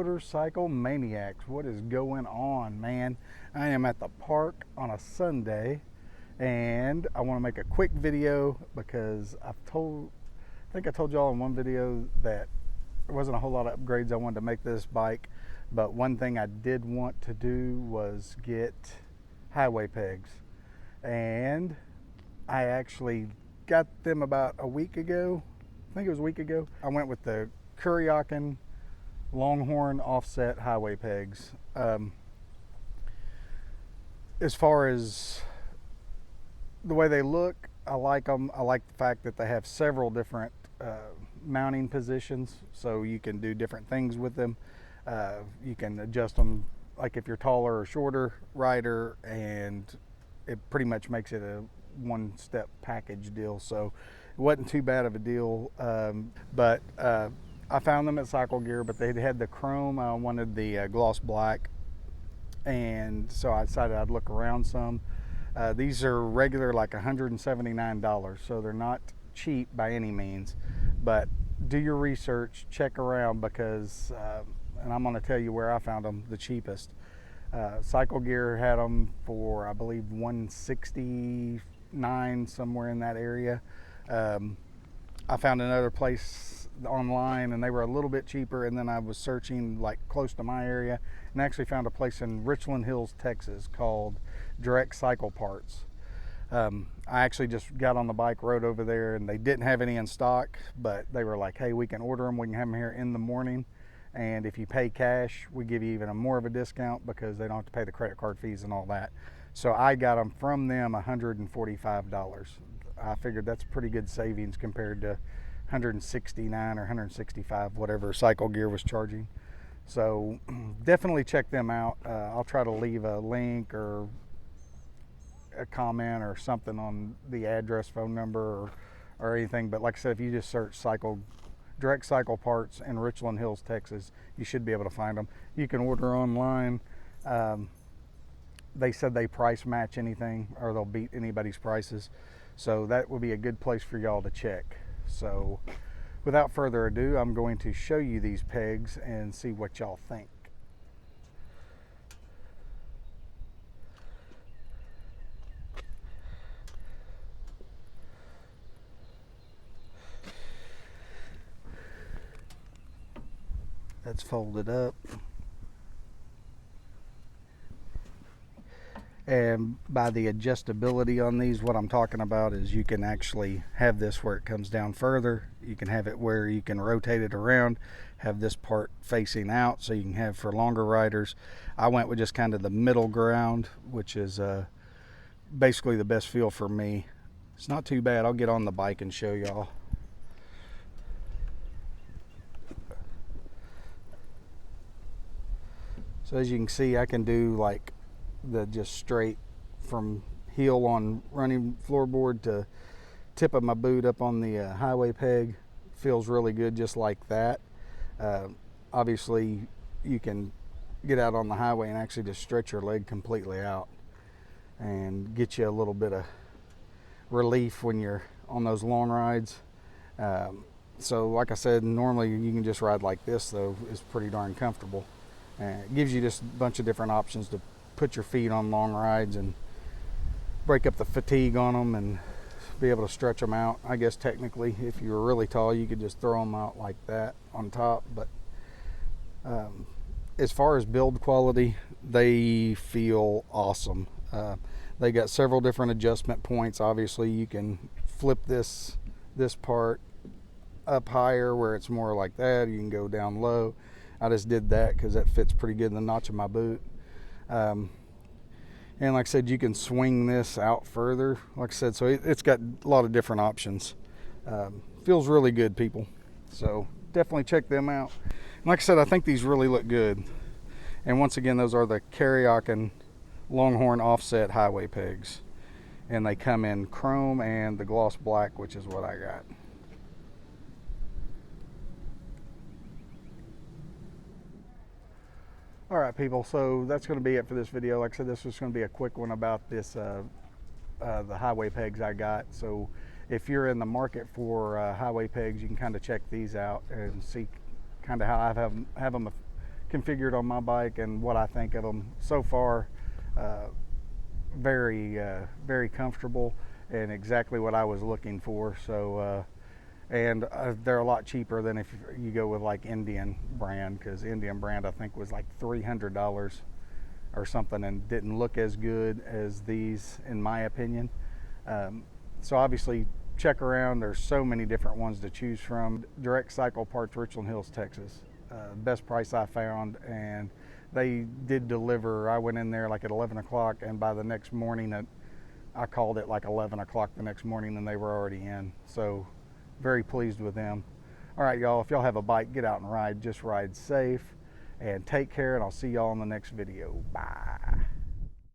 motorcycle maniacs, what is going on, man? I am at the park on a Sunday, and I want to make a quick video because I think I told y'all in one video that there wasn't a whole lot of upgrades I wanted to make this bike, but one thing I did want to do was get highway pegs, and I actually got them about a week ago. I think it was a week ago. I went with the Kuryakyn Longhorn offset highway pegs. As far as the way they look, I like them. I like the fact that they have several different mounting positions, so you can do different things with them. You can adjust them like if you're taller or shorter rider, and it pretty much makes it a one-step package deal. So it wasn't too bad of a deal, but I found them at Cycle Gear, but they had the chrome. I wanted the gloss black, and so I decided I'd look around some. These are regular like $179, so they're not cheap by any means, but do your research, check around, because and I'm going to tell you where I found them the cheapest. Cycle Gear had them for, I believe, $169, somewhere in that area. I found another place online and they were a little bit cheaper, and then I was searching like close to my area and actually found a place in Richland Hills, Texas called Direct Cycle Parts. I actually just got on the bike, rode over there, and they didn't have any in stock, but they were like, hey, we can order them, we can have them here in the morning, and if you pay cash, we give you even more of a discount because they don't have to pay the credit card fees and all that. So I got them from them $145. I figured that's pretty good savings compared to $169 or $165, whatever Cycle Gear was charging. So definitely check them out. I'll try to leave a link or a comment or something on the address, phone number, or anything. But like I said, if you just search Direct Cycle Parts in Richland Hills, Texas, you should be able to find them. You can order online. They said they price match anything, or they'll beat anybody's prices. So that would be a good place for y'all to check. So without further ado, I'm going to show you these pegs and see what y'all think. That's folded up. And by the adjustability on these, what I'm talking about is you can actually have this where it comes down further. You can have it where you can rotate it around, have this part facing out, so you can have for longer riders. I went with just kind of the middle ground, which is basically the best feel for me. It's not too bad. I'll get on the bike and show y'all. So as you can see, I can do like the just straight from heel on running floorboard to tip of my boot up on the highway peg. Feels really good just like that. Obviously you can get out on the highway and actually just stretch your leg completely out and get you a little bit of relief when you're on those long rides. So like I said, normally you can just ride like this, though. It's pretty darn comfortable. It gives you just a bunch of different options to put your feet on long rides and break up the fatigue on them and be able to stretch them out. I guess technically, if you were really tall, you could just throw them out like that on top. But as far as build quality, they feel awesome. They got several different adjustment points. Obviously, you can flip this part up higher where it's more like that. You can go down low. I just did that because that fits pretty good in the notch of my boot. And like I said, you can swing this out further. Like I said, so it's got a lot of different options. Feels really good, people. So definitely check them out. And like I said, I think these really look good. And once again, those are the Kuryakyn Longhorn offset highway pegs. And they come in chrome and the gloss black, which is what I got. All right, people, so that's going to be it for this video. Like I said, this was going to be a quick one about this, the highway pegs I got. So if you're in the market for highway pegs, you can kind of check these out and see kind of how I have them configured on my bike and what I think of them. So far, very comfortable and exactly what I was looking for. So and they're a lot cheaper than if you go with like Indian brand, because Indian brand I think was like $300 or something and didn't look as good as these in my opinion. So obviously check around. There's so many different ones to choose from. Direct Cycle Parts, Richland Hills, Texas. Best price I found, and they did deliver. I went in there like at 11 o'clock, and by the next morning, I called it like 11 o'clock the next morning, and they were already in. So very pleased with them. All right, y'all, if y'all have a bike, get out and ride. Just ride safe and take care, and I'll see y'all in the next video. Bye.